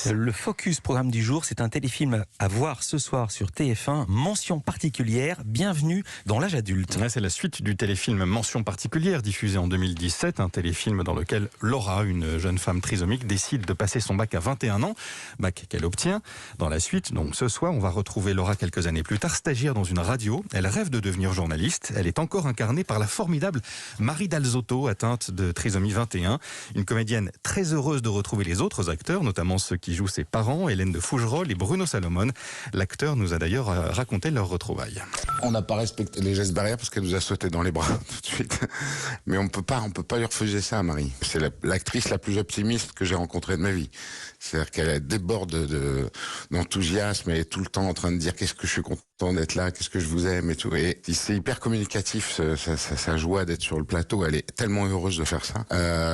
10. Le Focus, programme du jour, c'est un téléfilm à voir ce soir sur TF1. Mention particulière, bienvenue dans l'âge adulte. C'est la suite du téléfilm Mention particulière, diffusé en 2017. Un téléfilm dans lequel Laura, une jeune femme trisomique, décide de passer son bac à 21 ans. Bac qu'elle obtient. Dans la suite, donc ce soir, on va retrouver Laura quelques années plus tard, stagiaire dans une radio. Elle rêve de devenir journaliste. Elle est encore incarnée par la formidable Marie Dalzotto, atteinte de trisomie 21. Une comédienne très heureuse de retrouver les autres acteurs, notamment ceux qui jouent ses parents, Hélène de Fougerolles et Bruno Salomon. L'acteur nous a d'ailleurs raconté leur retrouvailles. On n'a pas respecté les gestes barrières parce qu'elle nous a sauté dans les bras tout de suite. Mais on peut pas lui refuser ça, Marie. C'est l'actrice la plus optimiste que j'ai rencontrée de ma vie. C'est-à-dire qu'elle déborde d'enthousiasme, elle est tout le temps en train de dire qu'est-ce que je suis content d'être là, qu'est-ce que je vous aime et tout. Et c'est hyper communicatif, sa joie d'être sur le plateau. Elle est tellement heureuse de faire ça.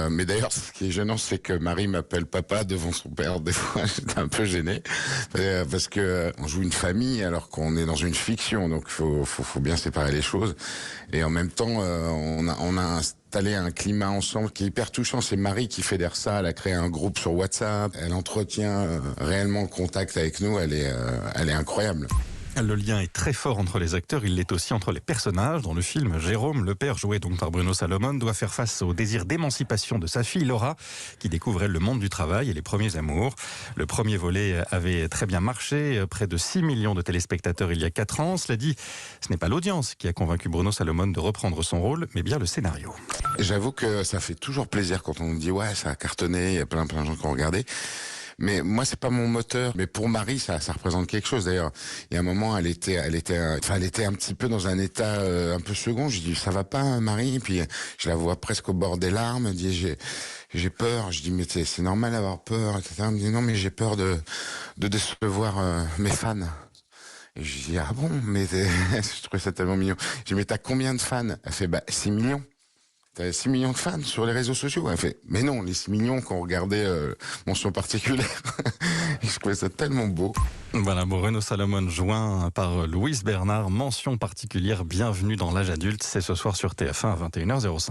Mais d'ailleurs, ce qui est gênant, c'est que Marie m'appelle papa devant son père. Des fois, j'étais un peu gêné parce que on joue une famille alors qu'on est dans une fiction, donc faut bien séparer les choses. Et en même temps, on a installé un climat ensemble qui est hyper touchant. C'est Marie qui fédère ça. Elle a créé un groupe sur WhatsApp. Elle entretient réellement le contact avec nous. Elle est incroyable. Le lien est très fort entre les acteurs, il l'est aussi entre les personnages. Dans le film, Jérôme, le père joué donc par Bruno Salomon, doit faire face au désir d'émancipation de sa fille Laura, qui découvre elle le monde du travail et les premiers amours. Le premier volet avait très bien marché, près de 6 millions de téléspectateurs il y a 4 ans. Cela dit, ce n'est pas l'audience qui a convaincu Bruno Salomon de reprendre son rôle, mais bien le scénario. J'avoue que ça fait toujours plaisir quand on nous dit ouais, ça a cartonné, il y a plein de gens qui ont regardé. Mais moi, c'est pas mon moteur. Mais pour Marie, ça représente quelque chose. D'ailleurs, il y a un moment, elle était un petit peu dans un état un peu second. Je dis, ça va pas, Marie? Et puis, je la vois presque au bord des larmes. Elle dit, j'ai peur. Je dis, mais c'est normal d'avoir peur, etc. Elle me dit, non, mais j'ai peur de décevoir mes fans. Et je dis, ah bon? Mais je trouvais ça tellement mignon. Je dis, mais t'as combien de fans? Elle fait, 6 millions. T'as 6 millions de fans sur les réseaux sociaux. Elle fait, mais non, les 6 millions qu'on regardait Mention particulière. Et je trouvais ça tellement beau. Voilà, Bruno Salomon joint par Louise Bernard. Mention particulière, bienvenue dans l'âge adulte. C'est ce soir sur TF1 à 21h05.